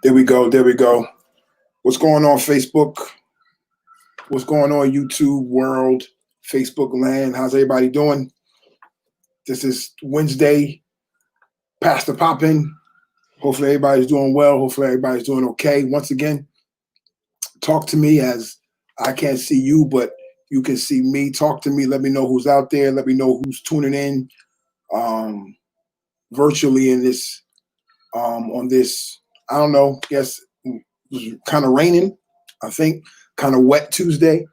There we go. There we go. What's going on, Facebook? What's going on, YouTube world, Facebook land? How's everybody doing? This is Wednesday, Pastor Poppin. Hopefully everybody's doing well. Hopefully everybody's doing okay. Once again, talk to me, as I can't see you, but you can see me. Talk to me. Let me know who's out there. Let me know who's tuning in virtually in this on this, I don't know, guess it was kind of raining, I think, kind of wet Tuesday.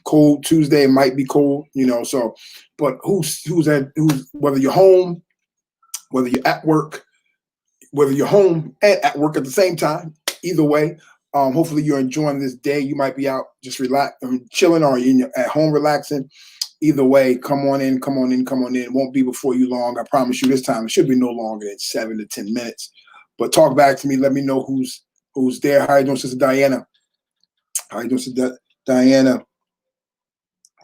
Cold Tuesday. It might be cold, so, but who's whether you're home, whether you're at work, whether you're home and at work at the same time, either way, hopefully you're enjoying this day. You might be out just chilling, or you're at home relaxing. Either way, come on in. It won't be before you long. I promise you this time. It should be no longer than 7 to 10 minutes. But talk back to me. Let me know who's there. How you doing, Sister Diana? How you doing, Sister Diana?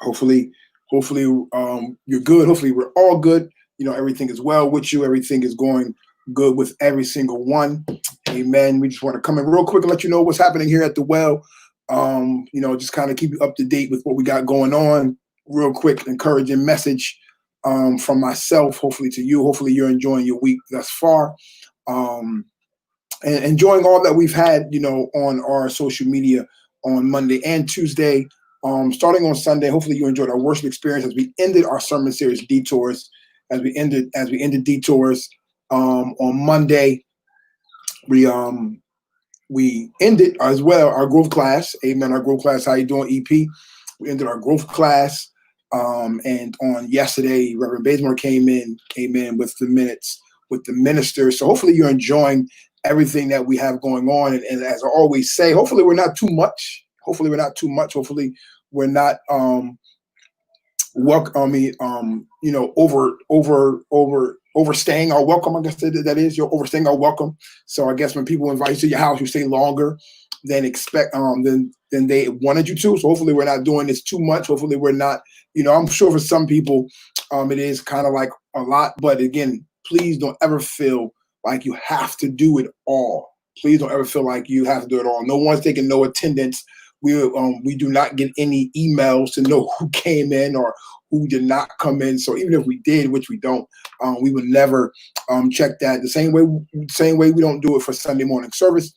Hopefully, you're good. Hopefully, we're all good. Everything is well with you. Everything is going good with every single one. Amen. We just want to come in real quick and let you know what's happening here at the well. Just kind of keep you up to date with what we got going on. Real quick, encouraging message from myself, hopefully to you. Hopefully you're enjoying your week thus far, and enjoying all that we've had, on our social media on Monday and Tuesday. Starting on Sunday, hopefully you enjoyed our worship experience as we ended our sermon series Detours. As we ended Detours on Monday, we ended as well our growth class. Amen. Our growth class. How you doing, EP? We ended our growth class. And on yesterday, Reverend Bazemore came in, with the minutes with the minister. So hopefully you're enjoying everything that we have going on. And as I always say, hopefully we're not too much. Hopefully we're not overstaying our welcome. I guess that is, you're overstaying our welcome. So I guess when people invite you to your house, you stay longer than than they wanted you to. So hopefully we're not doing this too much. Hopefully we're not, I'm sure for some people it is kind of like a lot. But again, please don't ever feel like you have to do it all. Please don't ever feel like you have to do it all. No one's taking no attendance. We do not get any emails to know who came in or who did not come in. So even if we did, which we don't, we would never check that. The same way we don't do it for Sunday morning service.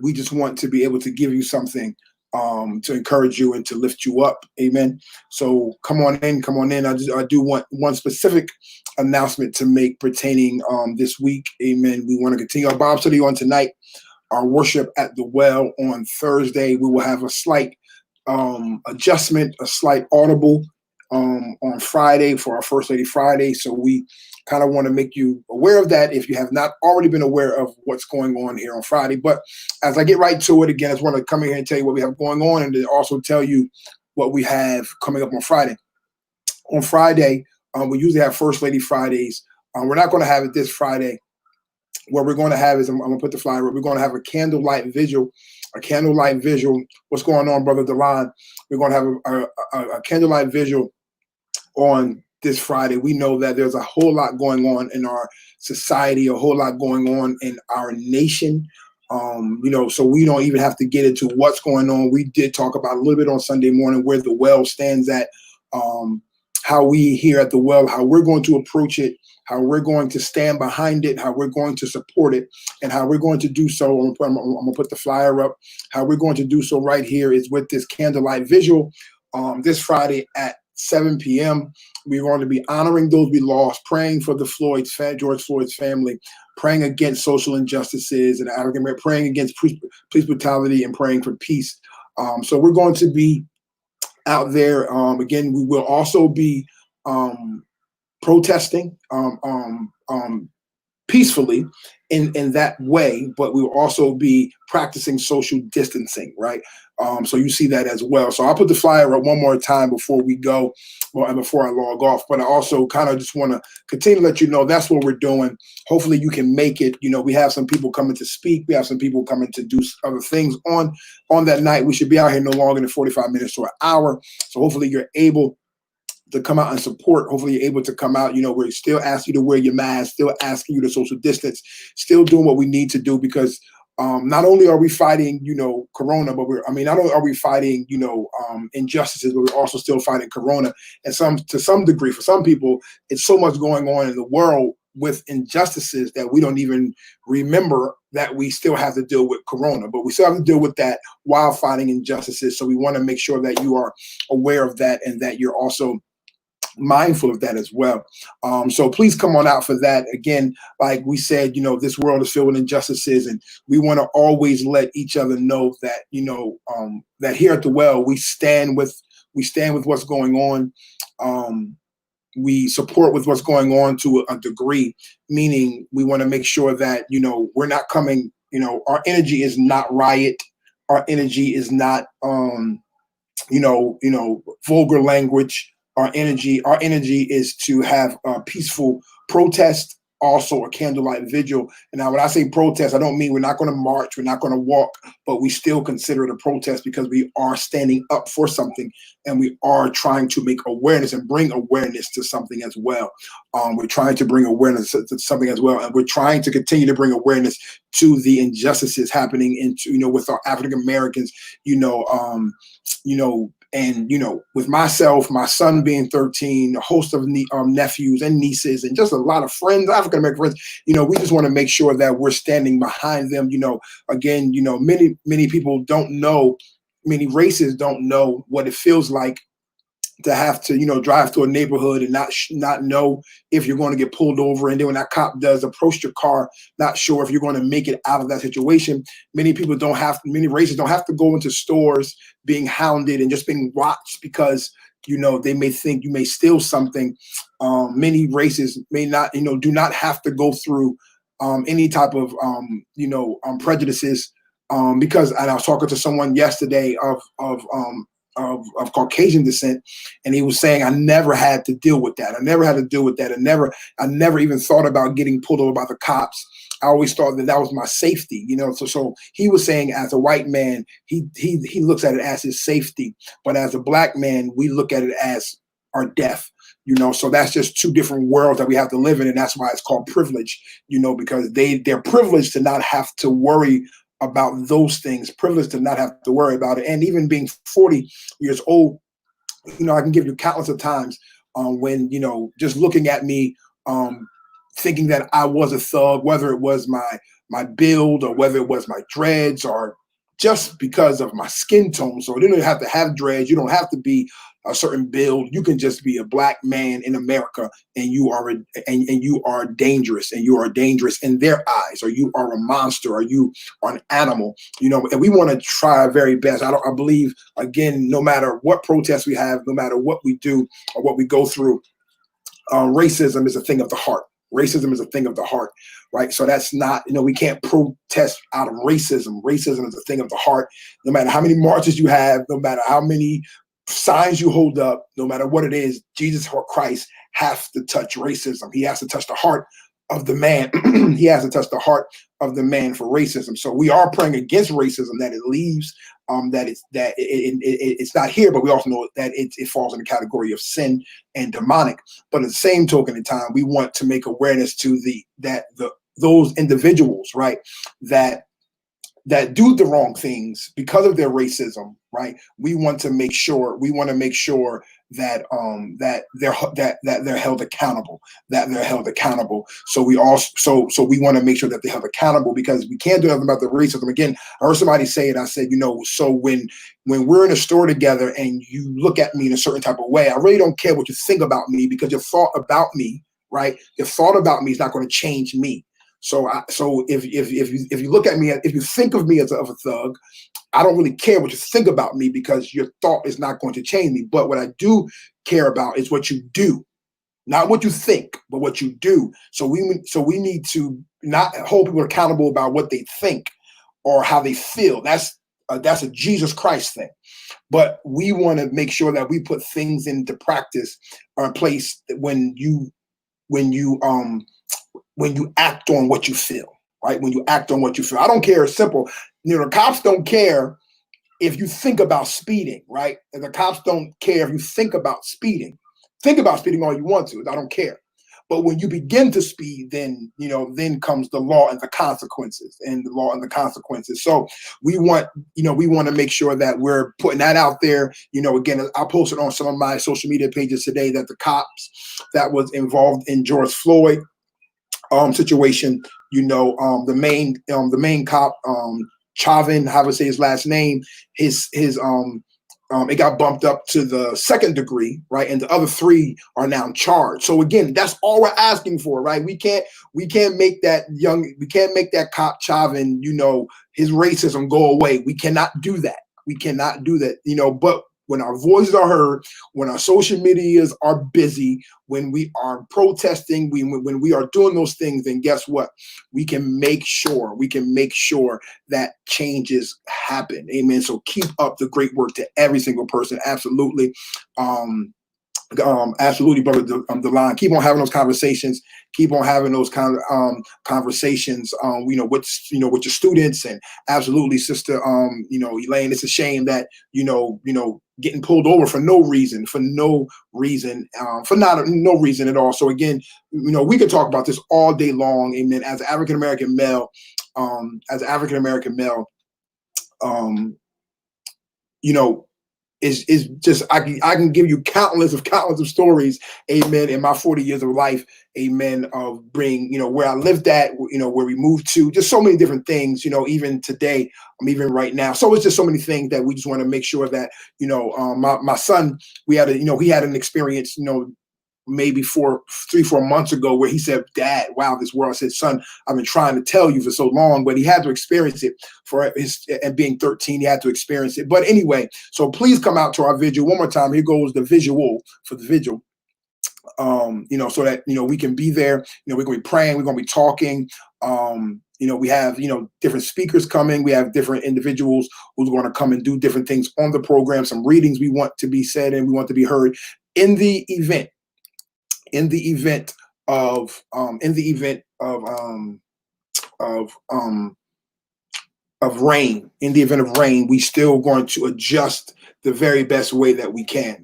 We just want to be able to give you something to encourage you and to lift you up. Amen. So come on in. I do want one specific announcement to make pertaining this week. Amen. We want to continue our Bible study on tonight. Our worship at the well on Thursday. We will have a slight adjustment, a slight audible on Friday for our First Lady Friday. So we kind of want to make you aware of that if you have not already been aware of what's going on here on Friday. But as I get right to it, again, I just want to come in here and tell you what we have going on, and then also tell you what we have coming up on Friday. On Friday, we usually have First Lady Fridays. We're not going to have it this Friday. What we're going to have is, I'm going to put the flyer up. We're going to have a candlelight vigil. What's going on, Brother Delon? We're going to have a candlelight vigil on this Friday. We know that there's a whole lot going on in our society, a whole lot going on in our nation. So we don't even have to get into what's going on. We did talk about a little bit on Sunday morning where the well stands at, how we here at the well, how we're going to approach it, how we're going to stand behind it, how we're going to support it, and how we're going to do so. I'm going to put the flyer up. How we're going to do so right here is with this candlelight visual this Friday at 7 p.m. We're going to be honoring those we lost, praying for the George Floyd's family, praying against social injustices and praying against police brutality, and praying for peace. So we're going to be out there. Again, we will also be protesting peacefully in that way, but we will also be practicing social distancing, right? So you see that as well. So I'll put the flyer up one more time before we go, and before I log off. But I also kind of just want to continue to let you know that's what we're doing. Hopefully you can make it. We have some people coming to speak. We have some people coming to do other things on that night. We should be out here no longer than 45 minutes to an hour. So hopefully you're able to come out and support. Hopefully you're able to come out. We're still asking you to wear your mask, still asking you to social distance, still doing what we need to do, because not only are we fighting, Corona, but not only are we fighting, injustices, but we're also still fighting Corona. And to some degree, for some people, it's so much going on in the world with injustices that we don't even remember that we still have to deal with Corona, but we still have to deal with that while fighting injustices. So we want to make sure that you are aware of that and that you're also mindful of that as well. So please come on out for that. Again, like we said, this world is filled with injustices, and we want to always let each other know that, that here at the Well, we stand with what's going on. We support with what's going on to a degree, meaning we want to make sure that, we're not coming, our energy is not riot. Our energy is not, vulgar language. Our energy is to have a peaceful protest, also a candlelight vigil. And now, when I say protest, I don't mean we're not going to march, we're not going to walk, but we still consider it a protest because we are standing up for something, and we are trying to make awareness and bring awareness to something as well. We're trying to bring awareness to something as well, and we're trying to continue to bring awareness to the injustices happening with our African Americans, and with myself, my son being 13, a host of nephews and nieces, and just a lot of friends, African American friends. We just want to make sure that we're standing behind them. Again, many people don't know, many races don't know what it feels like to have to, drive through a neighborhood and not know if you're going to get pulled over. And then when that cop does approach your car, not sure if you're going to make it out of that situation. Many races don't have to go into stores being hounded and just being watched because, they may think you may steal something. Many races may not, do not have to go through any type of, prejudices. Because, and I was talking to someone yesterday of Caucasian descent, and he was saying, I never had to deal with that. I never even thought about getting pulled over by the cops. I always thought that was my safety, So he was saying, as a white man, he looks at it as his safety, but as a black man, we look at it as our death. So that's just two different worlds that we have to live in, and that's why it's called privilege. Because they're privileged to not have to worry about those things, privileged to not have to worry about it. And even being 40 years old, I can give you countless of times when, just looking at me, thinking that I was a thug, whether it was my build or whether it was my dreads or just because of my skin tone. So you don't have to have dreads. You don't have to be a certain build. You can just be a black man in America, and you are dangerous, and you are dangerous in their eyes, or you are a monster, or you are an animal. And we want to try our very best. I believe, again, no matter what protests we have, no matter what we do or what we go through, racism is a thing of the heart. Racism is a thing of the heart, right? So that's not, we can't protest out of racism. Racism is a thing of the heart. No matter how many marches you have, no matter how many signs you hold up, no matter what it is, Jesus or Christ has to touch racism. He has to touch the heart of the man. He has to touch the heart of the man for racism. So we are praying against racism, that it leaves, it's not here, but we also know that it falls in the category of sin and demonic. But at the same token in time, we want to make awareness to those individuals, right, that do the wrong things because of their racism, right? We want to make sure that they're held accountable. So we want to make sure that they're held accountable, because we can't do nothing about the racism. Again, I heard somebody say it. I said, so when we're in a store together and you look at me in a certain type of way, I really don't care what you think about me, because your thought about me, right? Your thought about me is not going to change me. So if you look at me, if you think of me as a thug, I don't really care what you think about me, because your thought is not going to change me. But what I do care about is what you do, not what you think, but what you do. So we need to not hold people accountable about what they think or how they feel. That's a Jesus Christ thing. But we want to make sure that we put things into practice or in place when you act on what you feel, right? When you act on what you feel. I don't care. It's simple. The cops don't care if you think about speeding, right? And the cops don't care if you think about speeding. Think about speeding all you want to. I don't care. But when you begin to speed, then, then comes the law and the consequences, and the law and the consequences. So we want to make sure that we're putting that out there. Again, I posted on some of my social media pages today that the cops that was involved in George Floyd situation, the main cop, Chauvin, how to say his last name, his it got bumped up to the second degree, right? And the other three are now charged. So again, that's all we're asking for, right? We can't make that cop Chauvin, his racism go away. We cannot do that. We cannot do that, but when our voices are heard, when our social medias are busy, when we are protesting, when we are doing those things, then guess what? We can make sure that changes happen. Amen. So keep up the great work to every single person. Absolutely. Absolutely, brother Delon. Keep on having those conversations. Keep on having those kind of conversations. With your students, and absolutely, sister. Elaine, it's a shame that getting pulled over for no reason, for no reason at all. So again, we could talk about this all day long. Amen. As an African American male, is just I can give you countless of stories, amen, in my 40 years of life, amen, of bring, where I lived at, where we moved to, just so many different things, even today, even right now. So it's just so many things that we just want to make sure that, my son, he had an experience, maybe 3-4 months ago, where he said, "Dad, wow, this world." I said, "Son, I've been trying to tell you for so long," but he had to experience it and being 13, he had to experience it. But anyway, so please come out to our vigil one more time. Here goes the visual for the vigil. So that, we can be there. We're going to be praying. We're going to be talking. We have, different speakers coming. We have different individuals who's going to come and do different things on the program. Some readings we want to be said and we want to be heard in the event. In the event of rain, we still going to adjust the very best way that we can.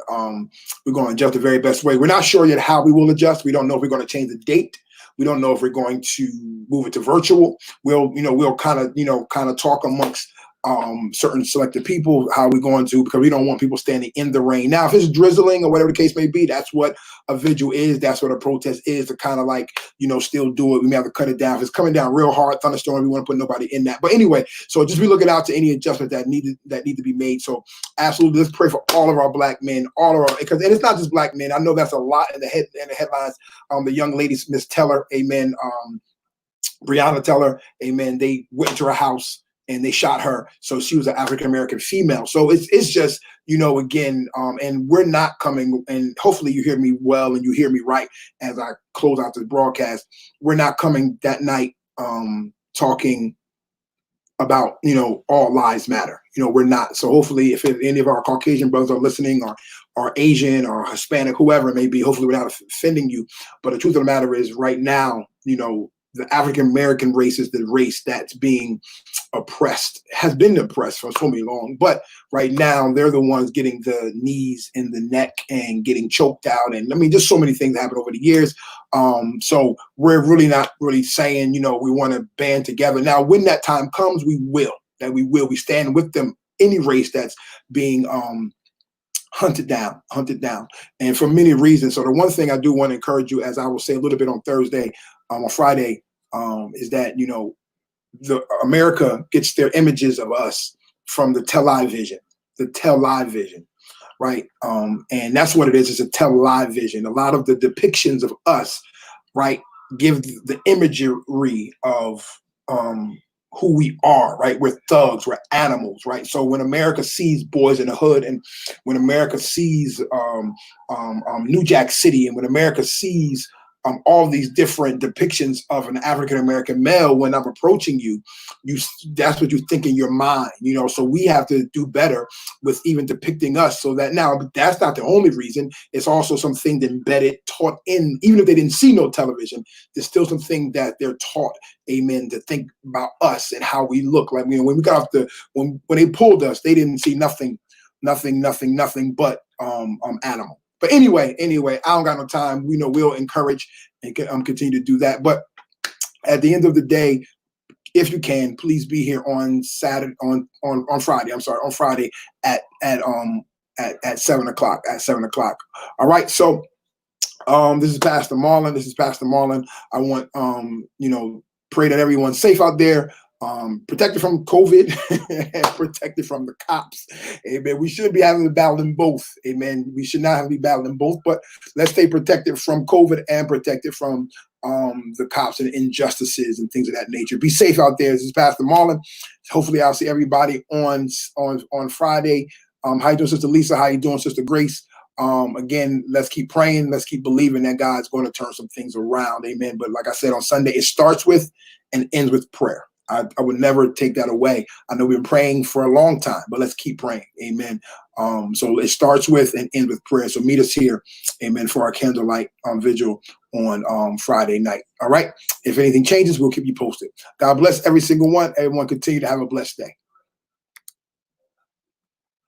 We're going to adjust the very best way. We're not sure yet how we will adjust. We don't know if we're going to change the date. We don't know if we're going to move it to virtual. We'll kind of talk amongst certain selected people how we're going to, because we don't want people standing in the rain. Now, if it's drizzling or whatever the case may be, that's what a vigil is. That's what a protest is, to kind of like, still do it. We may have to cut it down. If it's coming down real hard, thunderstorm, we want to put nobody in that. But anyway, so just be looking out to any adjustment that need to be made. So absolutely, let's pray for all of our black men, and it's not just black men. I know that's a lot in the headlines. The young lady, Miss Teller, amen. Breonna Teller, amen. They went to her house and they shot her. So she was an African-American female. So it's just, again, and we're not coming, and hopefully you hear me well and you hear me right as I close out this broadcast. We're not coming that night talking about, all lives matter. We're not. So hopefully if any of our Caucasian brothers are listening, or Asian or Hispanic, whoever it may be, hopefully we're not offending you. But the truth of the matter is right now, the African-American race is the race that's being oppressed, has been oppressed for so many long. But right now, they're the ones getting the knees in the neck and getting choked out. And I mean, just so many things happen over the years. So we're really not really saying, we want to band together. Now, when that time comes, we will. We stand with them, any race that's being hunted down, and for many reasons. So the one thing I do want to encourage you, as I will say a little bit on Thursday, on Friday, is that, the America gets their images of us from the television, right? And that's what it is. It's a television. A lot of the depictions of us, right, give the imagery of who we are, right? We're thugs, we're animals, right? So when America sees Boys in the Hood, and when America sees New Jack City, and when America sees all these different depictions of an African-American male, when I'm approaching you, that's what you think in your mind, so we have to do better with even depicting us, so that now that's not the only reason. It's also something embedded, taught in, even if they didn't see no television, there's still something that they're taught, amen, to think about us and how we look. Like, when we got off when they pulled us, they didn't see nothing but animal. But anyway, I don't got no time. We know we'll encourage and continue to do that. But at the end of the day, if you can, please be here on Saturday, on Friday. I'm sorry, on Friday at 7 o'clock. At 7 o'clock. All right. So this is Pastor Marlon. I want pray that everyone's safe out there. Protected from COVID and protected from the cops. Amen. We should be having to battle them both. Amen. We should not have to be battling both, but let's stay protected from COVID and protected from the cops and injustices and things of that nature. Be safe out there. This is Pastor Marlon. Hopefully I'll see everybody on Friday. How you doing, Sister Lisa? How you doing, Sister Grace? Again, let's keep praying. Let's keep believing that God's going to turn some things around. Amen. But like I said, on Sunday, it starts with and ends with prayer. I would never take that away. I know we've been praying for a long time, but let's keep praying. Amen. So it starts with and ends with prayer. So meet us here, amen, for our candlelight vigil on Friday night. All right. If anything changes, we'll keep you posted. God bless every single one. Everyone continue to have a blessed day.